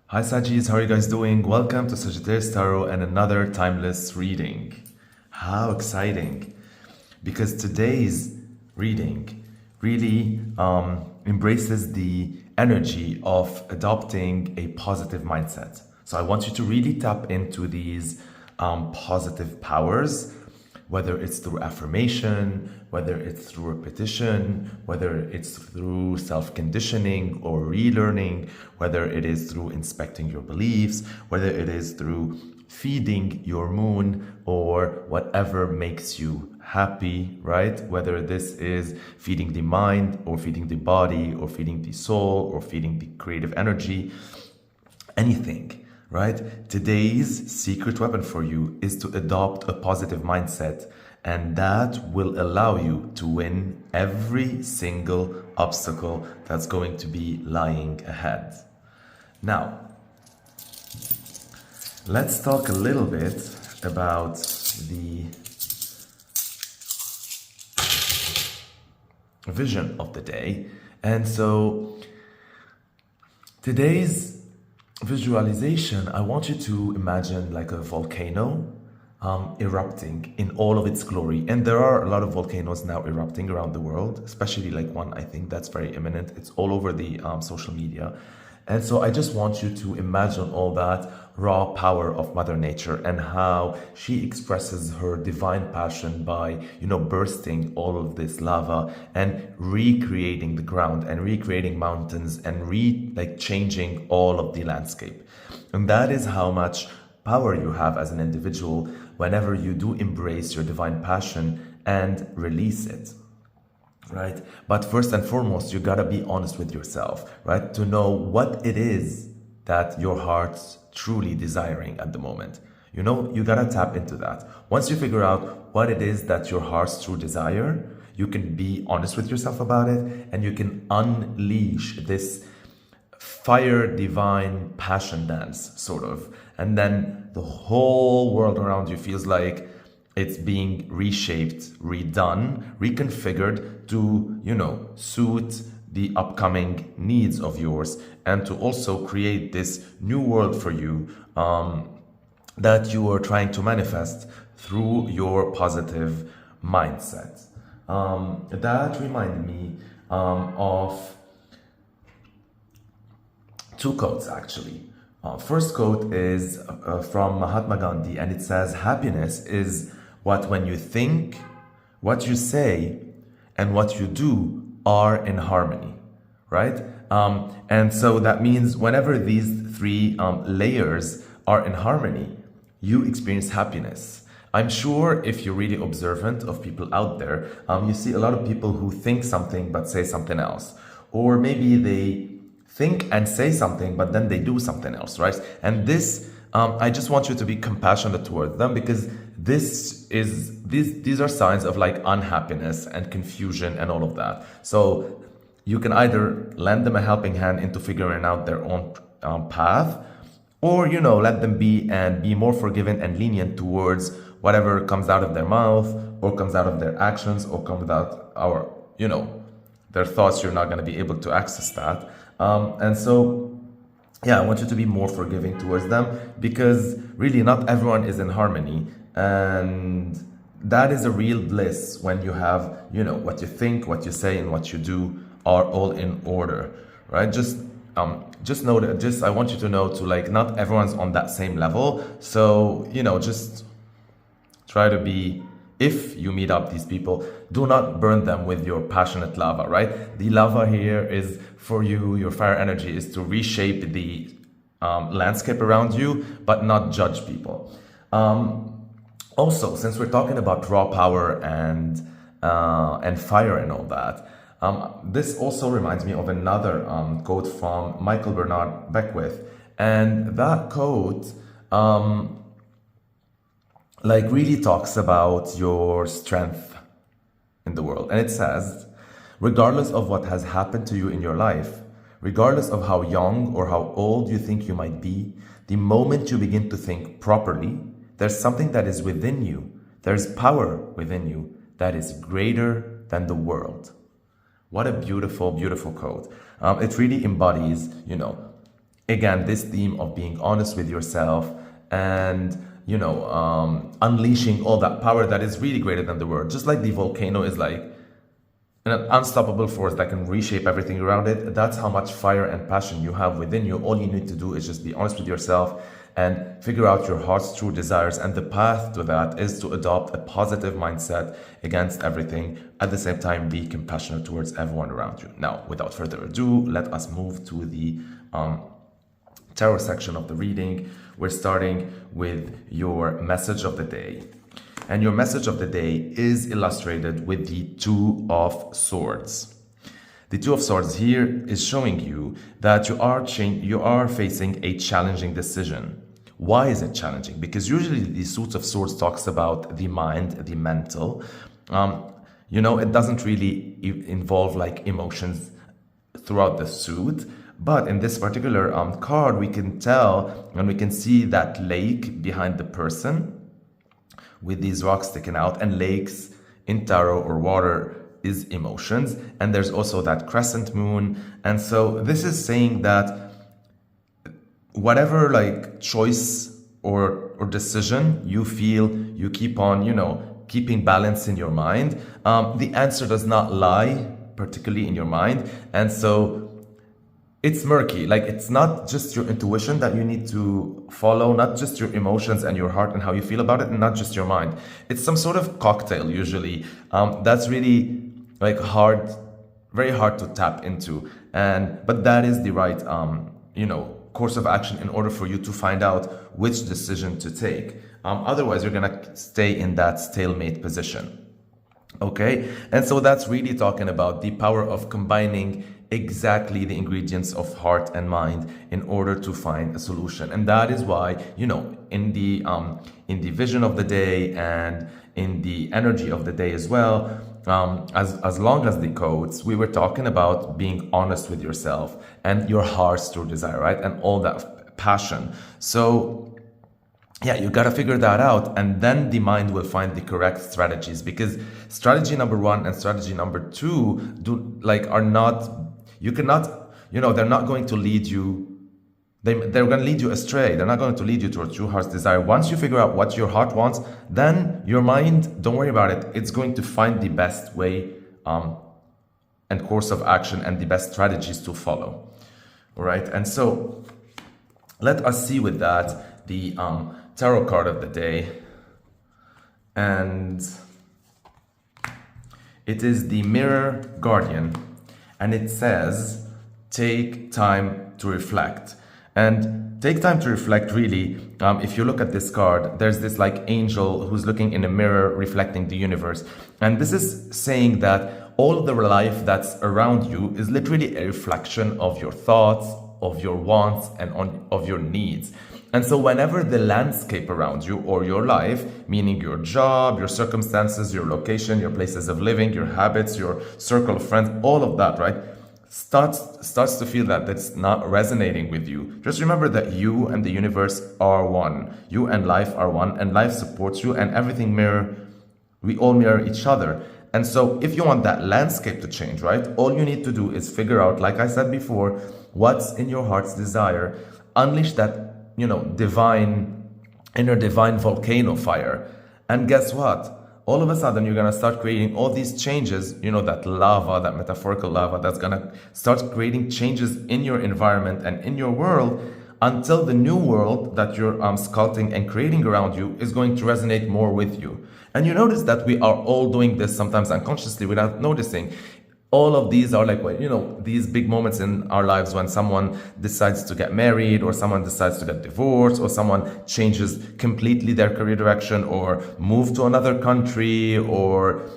Hi Sagis, how are you guys doing? Welcome to Sagittarius Tarot and another timeless reading. How exciting! Because today's reading really embraces the energy of adopting a positive mindset. So I want you to really tap into these positive powers, whether it's through affirmation, whether it's through repetition, whether it's through self-conditioning or relearning, whether it is through inspecting your beliefs, whether it is through feeding your moon or whatever makes you happy, right? Whether this is feeding the mind or feeding the body or feeding the soul or feeding the creative energy, anything. Right? Today's secret weapon for you is to adopt a positive mindset, and that will allow you to win every single obstacle that's going to be lying ahead. Now, let's talk a little bit about the vision of the day. And so today's visualization, I want you to imagine like a volcano erupting in all of its glory. And there are a lot of volcanoes now erupting around the world, especially like one, I think that's very imminent. It's all over the social media. And so I just want you to imagine all that raw power of Mother Nature and how she expresses her divine passion by, bursting all of this lava and recreating the ground and recreating mountains and changing all of the landscape. And that is how much power you have as an individual whenever you do embrace your divine passion and release it. Right? But first and foremost, you gotta be honest with yourself, right? To know what it is that your heart's truly desiring at the moment. You gotta tap into that. Once you figure out what it is that your heart's true desire, you can be honest with yourself about it and you can unleash this fire divine passion dance, sort of. And then the whole world around you feels like it's being reshaped, redone, reconfigured to, suit the upcoming needs of yours and to also create this new world for you that you are trying to manifest through your positive mindset. That reminded me of two quotes actually. First quote is from Mahatma Gandhi, and it says, "Happiness is what when you think, what you say, and what you do are in harmony," right? And so that means whenever these three layers are in harmony, you experience happiness. I'm sure if you're really observant of people out there, you see a lot of people who think something but say something else. Or maybe they think and say something, but then they do something else, right? And this, I just want you to be compassionate towards them because these are signs of like unhappiness and confusion and all of that. So you can either lend them a helping hand into figuring out their own path, or let them be and be more forgiving and lenient towards whatever comes out of their mouth or comes out of their actions or comes out their thoughts. You're not going to be able to access that. And so, I want you to be more forgiving towards them because really not everyone is in harmony. And that is a real bliss when you have, what you think, what you say, and what you do are all in order, right? Just know that, I want you to know not everyone's on that same level. So, just try to be, if you meet up these people, do not burn them with your passionate lava, right? The lava here is for you, your fire energy is to reshape the landscape around you, but not judge people. Also, since we're talking about raw power and fire and all that, this also reminds me of another quote from Michael Bernard Beckwith. And that quote really talks about your strength in the world. And it says, "Regardless of what has happened to you in your life, regardless of how young or how old you think you might be, the moment you begin to think properly, there's something that is within you. There's power within you that is greater than the world." What a beautiful, beautiful quote. It really embodies, Again, this theme of being honest with yourself and, unleashing all that power that is really greater than the world. Just like the volcano is like an unstoppable force that can reshape everything around it. That's how much fire and passion you have within you. All you need to do is just be honest with yourself and figure out your heart's true desires. And the path to that is to adopt a positive mindset against everything. At the same time, be compassionate towards everyone around you. Now, without further ado, let us move to the tarot section of the reading. We're starting with your message of the day. And your message of the day is illustrated with the Two of Swords. The Two of Swords here is showing you that you are facing a challenging decision. Why is it challenging? Because usually the Suit of Swords talks about the mind, the mental. It doesn't really involve like emotions throughout the suit. But in this particular card, we can tell and we can see that lake behind the person with these rocks sticking out, and lakes in tarot or water is emotions. And there's also that crescent moon. And so this is saying that whatever like choice or decision you feel, you keep on, keeping balance in your mind. The answer does not lie particularly in your mind. And so it's murky. Like, it's not just your intuition that you need to follow, not just your emotions and your heart and how you feel about it, and not just your mind. It's some sort of cocktail usually that's really like very hard to tap into. But that is the right course of action in order for you to find out which decision to take. Otherwise, you're gonna stay in that stalemate position. Okay, and so that's really talking about the power of combining exactly the ingredients of heart and mind in order to find a solution. And that is why, in the vision of the day and in the energy of the day as well, as long as the codes, we were talking about being honest with yourself and your heart's true desire, right? And all that passion. So yeah, you got to figure that out, and then the mind will find the correct strategies, because strategy number 1 and strategy number 2 they're not going to lead you. They're going to lead you astray. They're not going to lead you towards your heart's desire. Once you figure out what your heart wants, then your mind, don't worry about it. It's going to find the best way and course of action and the best strategies to follow. All right, and so let us see with that the tarot card of the day, and it is the Mirror Guardian, and it says take time to reflect. And take time to reflect, really, if you look at this card, there's this like angel who's looking in a mirror reflecting the universe, and this is saying that all of the life that's around you is literally a reflection of your thoughts, of your wants, and of your needs. And so whenever the landscape around you or your life, meaning your job, your circumstances, your location, your places of living, your habits, your circle of friends, all of that, right, starts to feel that it's not resonating with you, just remember that you and the universe are one. You and life are one, and life supports you, and we all mirror each other. And so if you want that landscape to change, right, all you need to do is figure out, like I said before, what's in your heart's desire, unleash that inner divine volcano fire. And guess what? All of a sudden, you're going to start creating all these changes, that lava, that metaphorical lava, that's going to start creating changes in your environment and in your world, until the new world that you're sculpting and creating around you is going to resonate more with you. And you notice that we are all doing this sometimes unconsciously without noticing. All of these are like, these big moments in our lives when someone decides to get married, or someone decides to get divorced, or someone changes completely their career direction, or move to another country, or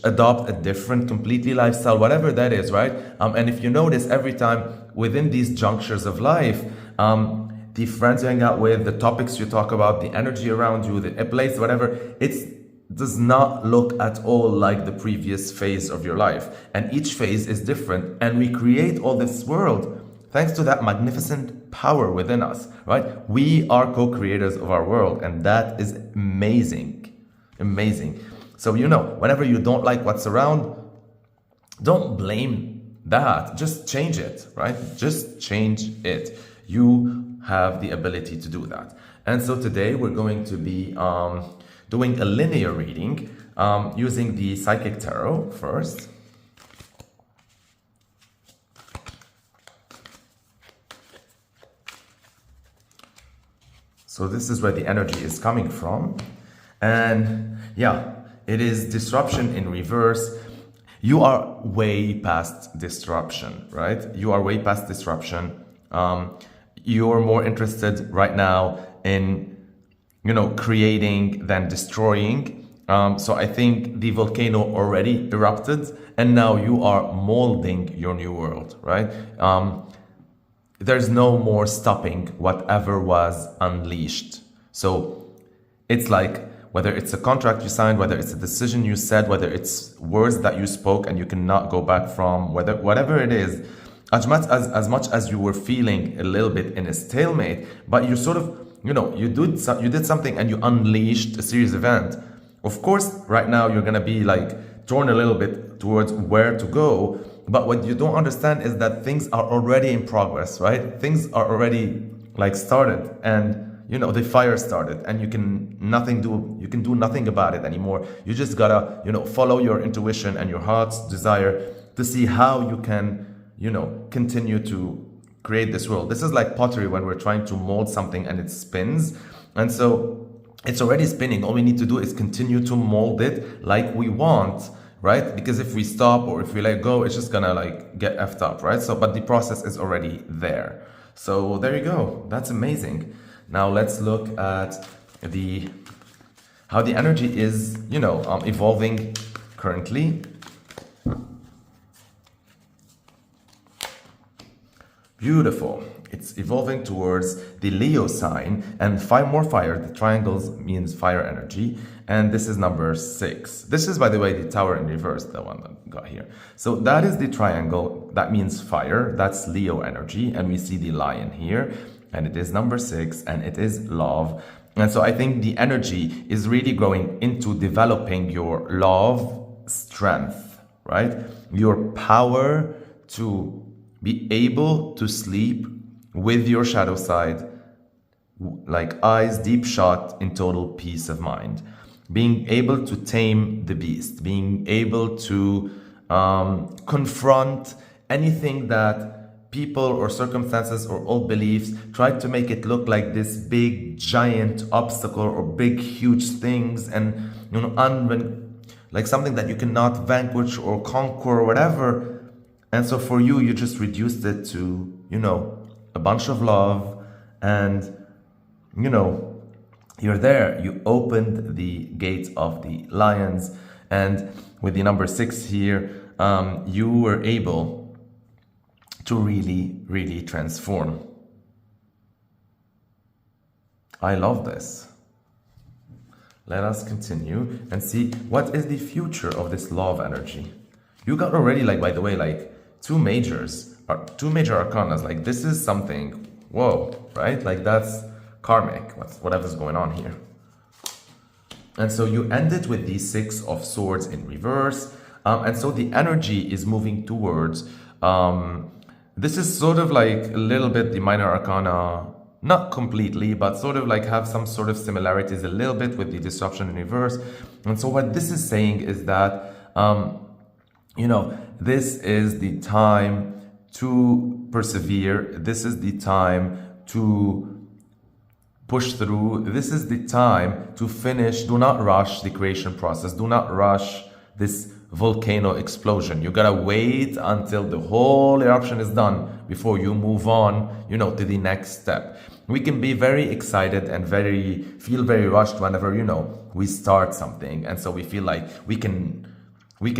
adopt a different completely lifestyle, whatever that is, right? And if you notice, every time within these junctures of life, the friends you hang out with, the topics you talk about, the energy around you, the place, whatever, does not look at all like the previous phase of your life. And each phase is different. And we create all this world thanks to that magnificent power within us, right? We are co-creators of our world, and that is amazing. Amazing. So, whenever you don't like what's around, don't blame that. Just change it, right? Just change it. you have the ability to do that. And so today we're going to be doing a linear reading using the Psychic Tarot first. So this is where the energy is coming from. And yeah, it is disruption in reverse. You are way past disruption, right? You are way past disruption. You're more interested right now in, creating than destroying. So I think the volcano already erupted and now you are molding your new world, right? There's no more stopping whatever was unleashed. So it's like, whether it's a contract you signed, whether it's a decision you said, whether it's words that you spoke and you cannot go back from, whatever it is, as much as you were feeling a little bit in a stalemate, but you sort of, you did something and you unleashed a serious event. Of course, right now you're gonna be like torn a little bit towards where to go, but what you don't understand is that things are already in progress, right? Things are already like started, and the fire started, and you can do nothing about it anymore. You just gotta, follow your intuition and your heart's desire to see how you can, continue to create this world. This is like pottery when we're trying to mold something and it spins. And so it's already spinning. All we need to do is continue to mold it like we want, right? Because if we stop or if we let go, it's just gonna like get effed up, right? So, but the process is already there. So there you go. That's amazing. Now let's look at how the energy is, evolving currently. Beautiful. It's evolving towards the Leo sign, and 5 more fire. The triangles means fire energy, and this is number 6. This is, by the way, the tower in reverse, the one that got here. So that is the triangle. That means fire. That's Leo energy, and we see the lion here, and it is number 6, and it is love. And so I think the energy is really going into developing your love strength, right? Your power to be able to sleep with your shadow side, like eyes deep shut, in total peace of mind. Being able to tame the beast, being able to confront anything that people or circumstances or old beliefs tried to make it look like this big giant obstacle or big huge things, and like something that you cannot vanquish or conquer or whatever. And so for you, you just reduced it to, a bunch of love, and, you're there. You opened the gates of the lions, and with the number 6 here, you were able to really, really transform. I love this. Let us continue and see what is the future of this love energy. You got already, like, by the way, like, two major arcana. Like, this is something, whoa, right? Like, that's karmic, whatever's going on here. And so you ended with the 6 of swords in reverse. And so the energy is moving towards, this is sort of like a little bit the minor arcana, not completely, but sort of like have some sort of similarities a little bit with the disruption in reverse. And so what this is saying is that, this is the time to persevere. This is the time to push through. This is the time to finish. Do not rush the creation process. Do not rush this volcano explosion. You gotta wait until the whole eruption is done before you move on, to the next step. We can be very excited and feel very rushed whenever, we start something. And so we feel like we can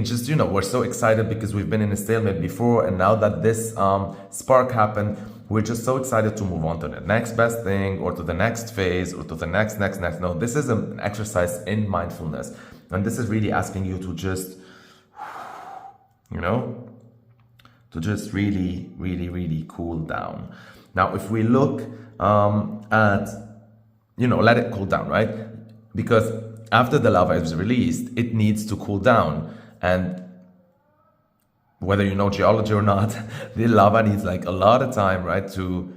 just, we're so excited because we've been in a stalemate before, and now that this spark happened, we're just so excited to move on to the next best thing, or to the next phase, or to the next. No, this is an exercise in mindfulness, and this is really asking you to just, to just really, really, really cool down. Now, if we look at, let it cool down, right? Because after the lava is released, it needs to cool down. And whether you know geology or not, the lava needs like a lot of time, right, to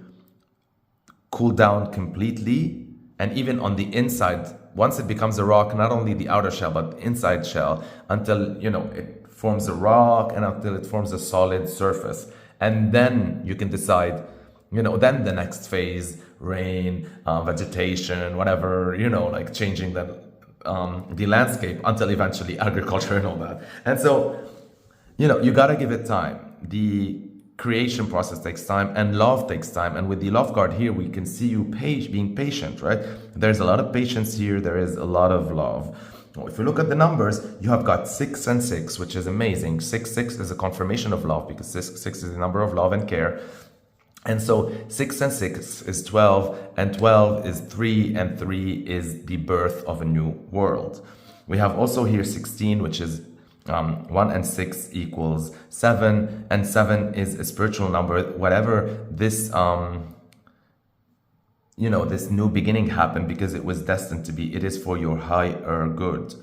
cool down completely. And even on the inside, once it becomes a rock, not only the outer shell, but the inside shell, until, you know, it forms a rock and until it forms a solid surface. And then you can decide, you know, then the next phase, rain, vegetation, whatever, you know, like changing the landscape until eventually agriculture and all that. And so, you know, you gotta give it time. The creation process takes time and love takes time. And with the love card here, we can see you being patient, right? There's a lot of patience here. There is a lot of love. If you look at the numbers, you have got 6 and 6, which is amazing. 6 is a confirmation of love because 6 is the number of love and care. And so 6 and 6 is 12, and 12 is 3, and 3 is the birth of a new world. We have also here 16, which is 1 and 6 equals 7, and 7 is a spiritual number. Whatever this, you know, this new beginning happened because it was destined to be, it is for your higher good.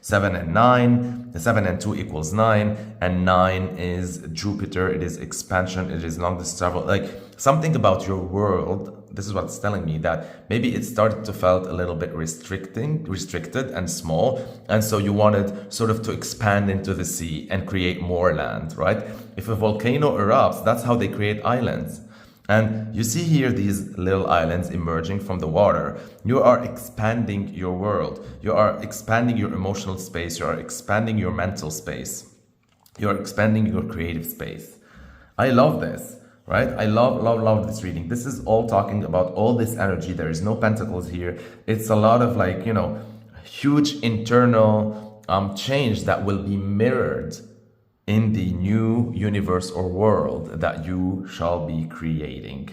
7 and 9, 7 and 2 equals 9, and 9 is Jupiter, it is expansion, it is long distance travel. Like something about your world, this is what it's telling me, that maybe it started to felt a little bit restricted and small, and so you wanted sort of to expand into the sea and create more land, right? If a volcano erupts, that's how they create islands. And you see here these little islands emerging from the water. You are expanding your world. You are expanding your emotional space. You are expanding your mental space. You are expanding your creative space. I love this, right? I love this reading. This is all talking about all this energy. There is no pentacles here. It's a lot of like, you know, huge internal change that will be mirrored in the new universe or world that you shall be creating.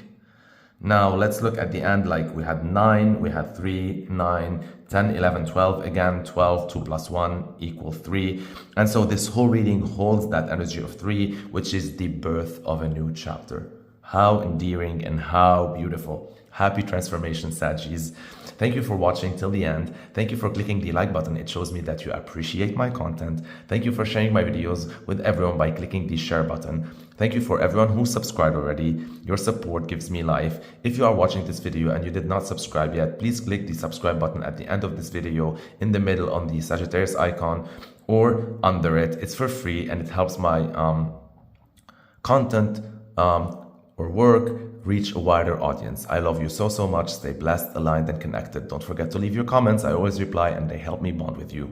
Now let's look at the end. Like we had 9, we had 3, 9, 10, 11, 12. Again, 12, 2 plus 1 equals 3. And so this whole reading holds that energy of 3, which is the birth of a new chapter. How endearing and how beautiful. Happy transformation, Saggies. Thank you for watching till the end. Thank you for clicking the like button. It shows me that you appreciate my content. Thank you for sharing my videos with everyone by clicking the share button. Thank you for everyone who subscribed already. Your support gives me life. If you are watching this video and you did not subscribe yet, please click the subscribe button at the end of this video, in the middle on the Sagittarius icon, or under it. It's for free and it helps my content or work reach a wider audience. I love you so much. Stay blessed, aligned, and connected. Don't forget to leave your comments. I always reply and they help me bond with you.